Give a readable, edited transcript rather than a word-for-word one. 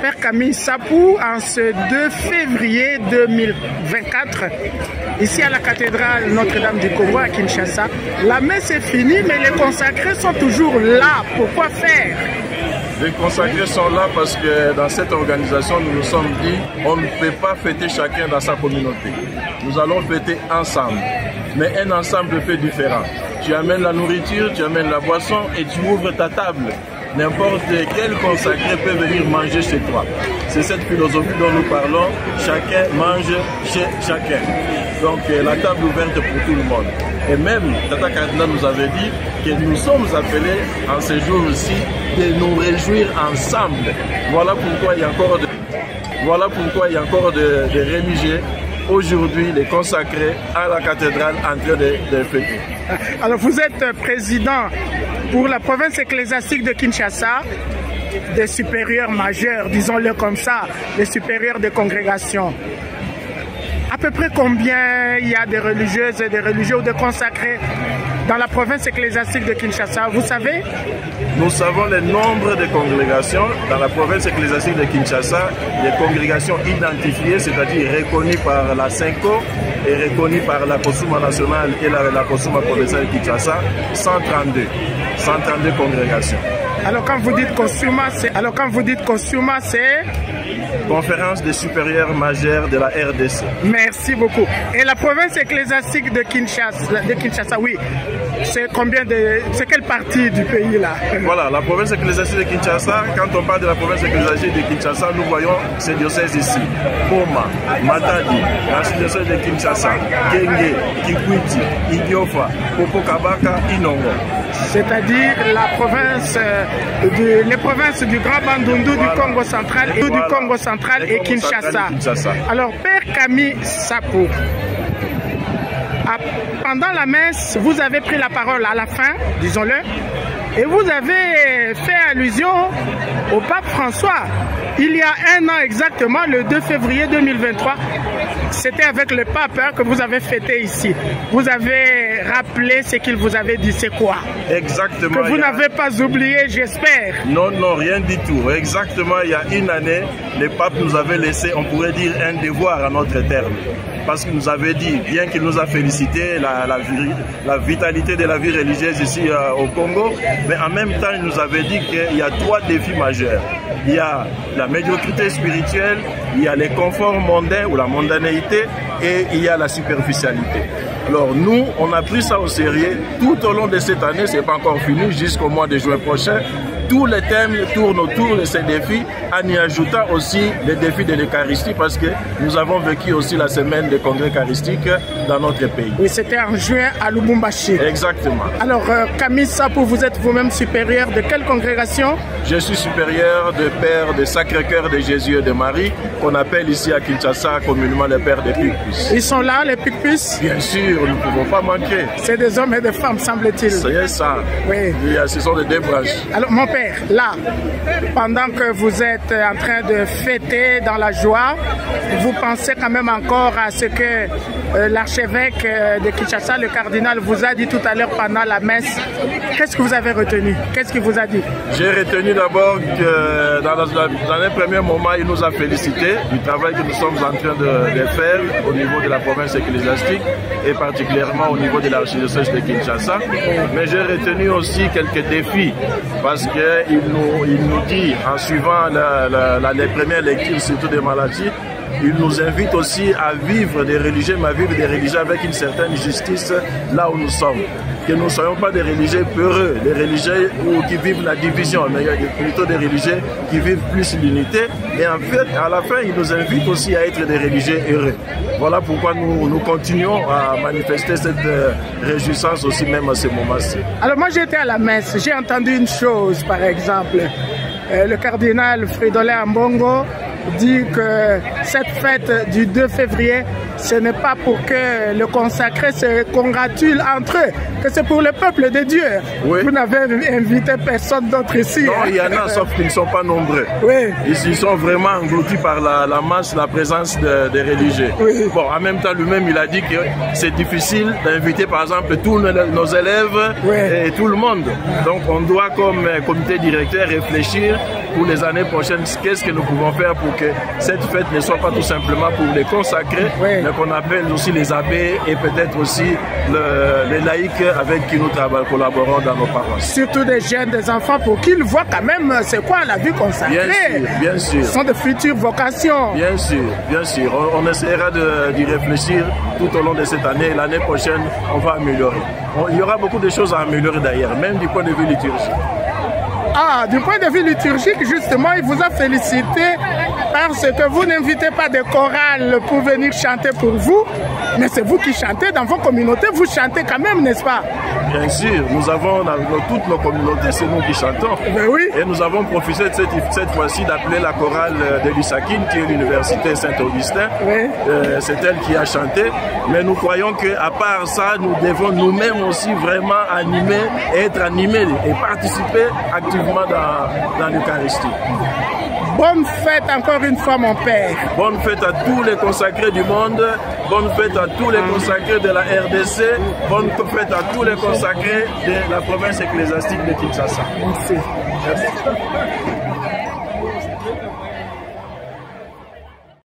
Père Camille Sapou, en ce 2 février 2024, ici à la cathédrale Notre-Dame du Congo à Kinshasa, la messe est finie, mais les consacrés sont toujours là. Pourquoi faire? Les consacrés sont là parce que dans cette organisation, nous nous sommes dit, on ne peut pas fêter chacun dans sa communauté. Nous allons fêter ensemble, mais un ensemble fait différent. Tu amènes la nourriture, tu amènes la boisson et tu ouvres ta table. N'importe quel consacré peut venir manger chez toi. C'est cette philosophie dont nous parlons. Chacun mange chez chacun. Donc la table ouverte pour tout le monde. Et même Tata Cardinal nous avait dit que nous sommes appelés en ces jours-ci de nous réjouir ensemble. Voilà pourquoi il y a encore de religieux aujourd'hui, les consacrés à la cathédrale en train de fêter. Alors vous êtes président pour la province ecclésiastique de Kinshasa, des supérieurs majeurs, disons-le comme ça, des supérieurs de congrégation. À peu près combien il y a de religieuses et de religieux ou de consacrés dans la province ecclésiastique de Kinshasa, vous savez? Nous savons le nombre de congrégations dans la province ecclésiastique de Kinshasa, des congrégations identifiées, c'est-à-dire reconnues par la SENCO et reconnues par la COSUMA nationale et la COSUMA provinciale de Kinshasa, 132 congrégations. Alors quand vous dites COSUMA, c'est Conférence des supérieurs majeurs de la RDC. Merci beaucoup. Et la province ecclésiastique de Kinshasa, oui, c'est quelle partie du pays là? Voilà, la province ecclésiastique de Kinshasa, quand on parle de la province ecclésiastique de Kinshasa, nous voyons ces diocèses ici. Boma, Matadi, l'archidiocèse de Kinshasa, Kenge, Kikwiti, Idiofa, Popokabaka, Inongo. C'est-à-dire les provinces du Grand Bandundu, voilà, du Congo central et du Congo central et Kinshasa. Alors, Père Camille Sapou, pendant la messe, vous avez pris la parole à la fin, disons-le, et vous avez fait allusion au pape François. Il y a un an exactement, le 2 février 2023, c'était avec le pape que vous avez fêté ici. Vous avez rappelé ce qu'il vous avait dit, c'est quoi? Exactement. Que vous n'avez pas oublié, j'espère. Non, non, rien du tout. Exactement, il y a une année, le pape nous avait laissé, on pourrait dire, un devoir à notre terme. Parce qu'il nous avait dit, bien qu'il nous a félicité la vitalité de la vie religieuse ici au Congo, mais en même temps, il nous avait dit qu'il y a 3 défis majeurs. Il y a la médiocrité spirituelle, il y a les conforts mondains ou la mondanéité, et il y a la superficialité. Alors nous, on a pris ça au sérieux tout au long de cette année, c'est pas encore fini, jusqu'au mois de juin prochain. Tous les thèmes tournent autour de ces défis, en y ajoutant aussi les défis de l'Eucharistie, parce que nous avons vécu aussi la semaine des congrès eucharistiques dans notre pays. Oui, c'était en juin à Lubumbashi. Exactement. Alors, Camille Sapou, vous êtes vous-même supérieur de quelle congrégation? Je suis supérieur de Père de Sacré-Cœur de Jésus et de Marie, qu'on appelle ici à Kinshasa communément les Pères des Picpus. Ils sont là, les Picpus? Bien sûr, nous ne pouvons pas manquer. C'est des hommes et des femmes, semble-t-il. C'est ça. Oui. Ce sont des 2 branches. Alors, mon père, là, pendant que vous êtes en train de fêter dans la joie, vous pensez quand même encore à ce que l'archevêque de Kinshasa, le cardinal, vous a dit tout à l'heure pendant la messe. Qu'est-ce que vous avez retenu? Qu'est-ce qu'il vous a dit? J'ai retenu d'abord que dans un premier moment, il nous a félicité du travail que nous sommes en train de faire au niveau de la province ecclésiastique et particulièrement au niveau de l'archidiocèse de Kinshasa. Mais j'ai retenu aussi quelques défis parce qu'il nous dit, en suivant les premières lectures, surtout des maladies, il nous invite aussi à vivre des religieux, mais à vivre des religieux avec une certaine justice là où nous sommes. Que nous ne soyons pas des religieux peureux, des religieux qui vivent la division, mais plutôt des religieux qui vivent plus l'unité. Et en fait, à la fin, il nous invite aussi à être des religieux heureux. Voilà pourquoi nous continuons à manifester cette réjouissance aussi même à ce moment-ci. Alors moi j'étais à la messe, j'ai entendu une chose par exemple. Le cardinal Fridolin Ambongo dit que cette fête du 2 février, ce n'est pas pour que le consacré se congratule entre eux, que c'est pour le peuple de Dieu. Oui. Vous n'avez invité personne d'autre ici. Non, il y en a, sauf qu'ils ne sont pas nombreux. Oui. Ils sont vraiment engloutis par la masse, la présence des religieux. Oui. Bon, en même temps, lui-même, il a dit que c'est difficile d'inviter, par exemple, tous nos élèves, oui, et tout le monde. Donc, on doit, comme comité directeur, réfléchir pour les années prochaines, qu'est-ce que nous pouvons faire pour que cette fête ne soit pas tout simplement pour les consacrés, mais qu'on appelle aussi les abbés et peut-être aussi les laïcs avec qui nous collaborons dans nos paroisses. Surtout des jeunes, des enfants, pour qu'ils voient quand même c'est quoi la vie consacrée. Bien sûr. Ce sont de futures vocations. Bien sûr. On essaiera d'y réfléchir tout au long de cette année. L'année prochaine, on va améliorer. Il y aura beaucoup de choses à améliorer d'ailleurs, même du point de vue liturgique. Ah, du point de vue liturgique, justement, il vous a félicité parce que vous n'invitez pas de chorales pour venir chanter pour vous, mais c'est vous qui chantez dans vos communautés, vous chantez quand même, n'est-ce pas? Bien sûr, nous avons dans toutes nos communautés, c'est nous qui chantons. Ben oui. Et nous avons profité de cette fois-ci d'appeler la chorale de Lusakine, qui est l'université Saint-Augustin. Oui. C'est elle qui a chanté, mais nous croyons qu'à part ça, nous devons nous-mêmes aussi vraiment animer, être animés et participer activement dans l'Eucharistie. Bonne fête encore une fois, mon père. Bonne fête à tous les consacrés du monde. Bonne fête à tous les consacrés de la RDC. Bonne fête à tous les consacrés de la province ecclésiastique de Kinshasa. Merci. Merci.